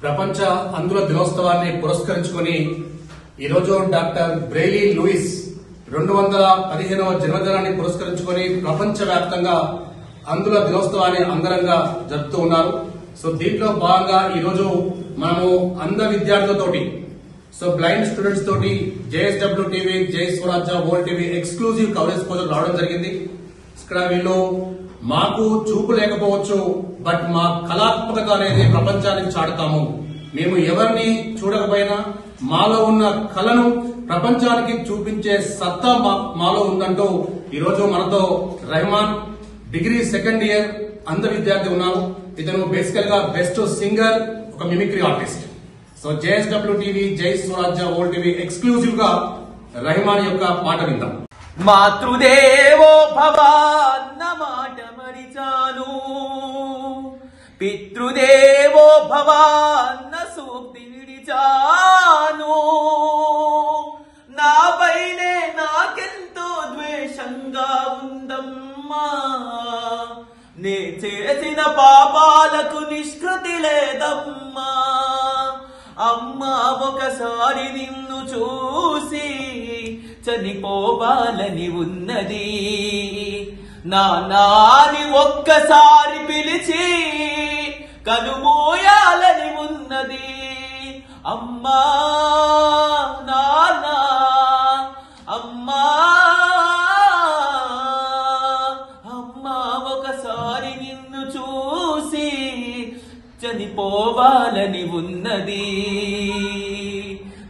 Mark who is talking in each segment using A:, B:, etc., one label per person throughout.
A: ప్రపంచ అంధుల దినోత్సవాన్ని పురస్కరించుకుని ఈరోజు డాక్టర్ బ్రెయిలీ లూయిస్ 215వ జన్మదినాన్ని పురస్కరించుకుని ప్రపంచవ్యాప్తంగా అంధుల దినోత్సవాన్ని అంగరంగ జరుపుతూ ఉన్నారు. సో దీంట్లో భాగంగా ఈరోజు మనము అంధ విద్యార్థులతోటి బ్లైండ్ స్టూడెంట్స్ తోటి JSW టీవీ, జై స్వరాజ్య వరల్డ్ టీవీ ఎక్స్క్లూజివ్ కవరేజ్ కోసం రావడం జరిగింది. ఇక్కడ వీళ్ళు మాకు చూపు లేకపోవచ్చు, బట్ మా కళాత్మకత అనేది ప్రపంచానికి చాటుతాము. మేము ఎవరిని చూడకపోయినా మాలో ఉన్న కళను ప్రపంచానికి చూపించే సత్తా మాలో ఉందంటూ ఈరోజు మనతో రెహమాన్ డిగ్రీ సెకండ్ ఇయర్ అంధ విద్యార్థి ఉన్నారు. ఇతను బేసికల్ గా బెస్ట్ సింగర్, ఒక mimicry artist. So JSW TV, జై స్వరాజ్య వరల్డ్ టీవీ ఎక్స్క్లూజివ్ గా రెహమాన్ యొక్క పాట విందాం.
B: మాతృదేవో భవ అన్న మాట మరిచాను, పితృదేవో భవ అన్న సూక్తి విడిచాను. నాపైనే నాకెంతో ద్వేషంగా ఉందమ్మా, నే చేసిన పాపాలకు నిష్కృతి లేదమ్మా. అమ్మా ఒకసారి నిన్ను చూసి చనిపోవాలని ఉన్నది, నాని ఒక్కసారి పిలిచి కనుమూయాలని ఉన్నది. అమ్మా నాన్న, అమ్మా అమ్మా ఒకసారి నిన్ను చూసి చనిపోవాలని ఉన్నది,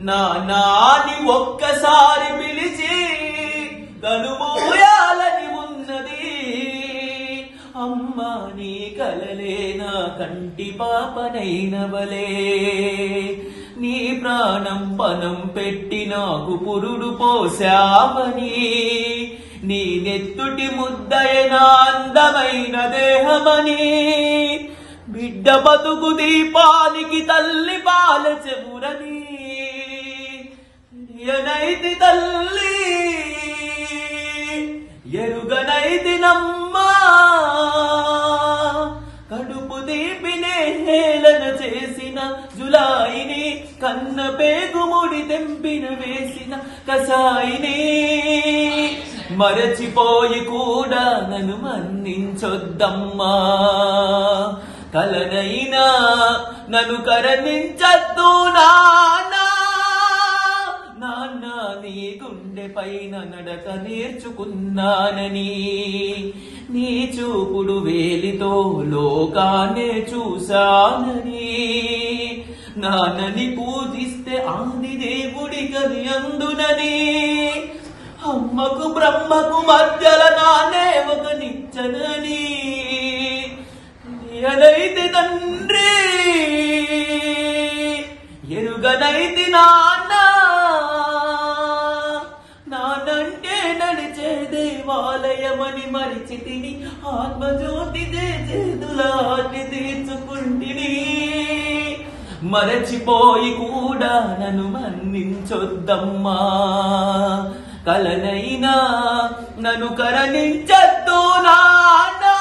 B: నాని ఒక్కసారి పిలిచి కనుమూయాలని ఉన్నది. అమ్మా నీ కలలే నా కంటి పాపనైనవలే, నీ ప్రాణం పనం పెట్టి నాకు పురుడు పోశావని, నీ నెత్తుటి ముద్దైన అందమైన దేహమని, బిడ్డ బతుకు దీపానికి తల్లి పాల చెవురని ఎనైతి తల్లి ఎరుగనైతి నమ్మా. కడుపు దీపినే హేళన చేసిన జులాయిని, కన్న పేగుముడి తెంపిన వేసిన కసాయిని, మరచిపోయి కూడా నన్ను మన్నించొద్దమ్మా. కలనైనా నన్ను కరణించద్దు నాన్నా. నాన్న నీ గుండె పైన నడక నేర్చుకున్నానని, నీ చూపుడు వేలితో లోకాన్నే చూశానని, నాన్నని పూజిస్తే ఆది దేవుడి గది అందునని, అమ్మకు బ్రహ్మకు మధ్యల నానే ఒక నిచ్చనని, ఎనైతి తండ్రి ఎరుగనైతి నాన్న. నానంటే నడిచే దేవాలయమని మరిచితిని, ఆత్మజ్యోతి చేతులాన్ని తీర్చుకుంటిని. మరచిపోయి కూడా నన్ను మన్నించొద్దమ్మా, కలనైనా నన్ను కరణించద్దు నాన్నా.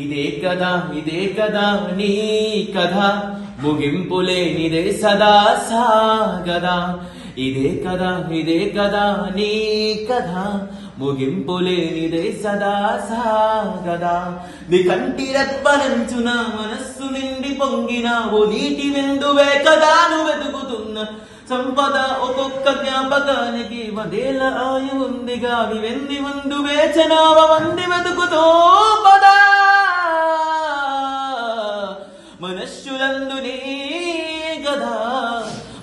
B: ఇదే కదా నీ కథ, ముగింపులేనిదే సదా సాగదా. ఇదే కదా నీ కథ, ముగింపులేనిదే సదా సాగదా. నీ కంటి రెప్పనంచున మనస్సు నిండి పొంగినావు, నీటి వెందువే కదా నువ్వు వెతుకుతున్న సంపద. ఒక్కొక్క జ్ఞాపకానికి 1000 ఆయు ఉందిగా, వెంది ముందు వేచనావ వంది వెతుకుతో పదా. మనస్సులందు నీ గదా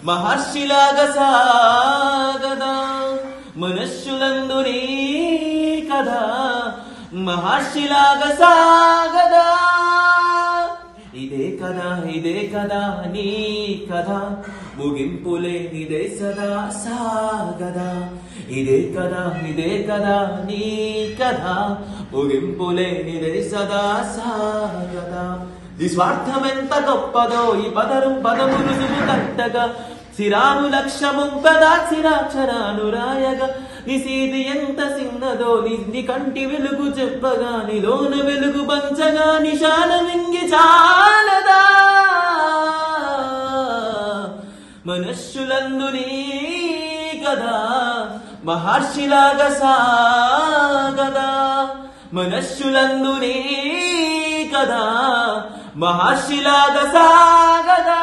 B: మహర్షిలాగా సాగదా, మనస్సులందు నీ కథ మహర్షిలాగా సాగదా. ఇదే కదా నీ కథ, ముగింపులేనిదే సదా సాగదా. ఇదే కదా నీ కథ, ముగింపులేనిదే సదా సాగదా. నీ స్వార్థమెంత గొప్పదో ఈ పదములు తట్టగా, సిరాను లక్ష్యము కదా సిరాక్షరాను రాయగా. నీ సీది ఎంత చిన్నదో నీ కంటి వెలుగు చెప్పగా, నీలోన వెలుగు పంచగా నిశాన మింగి చాలదా మనుష్యులందు నీ కథ మహర్షిలాగా సాగదా మనుష్యులందు నీ కథ మహర్షిలాగా సాగదా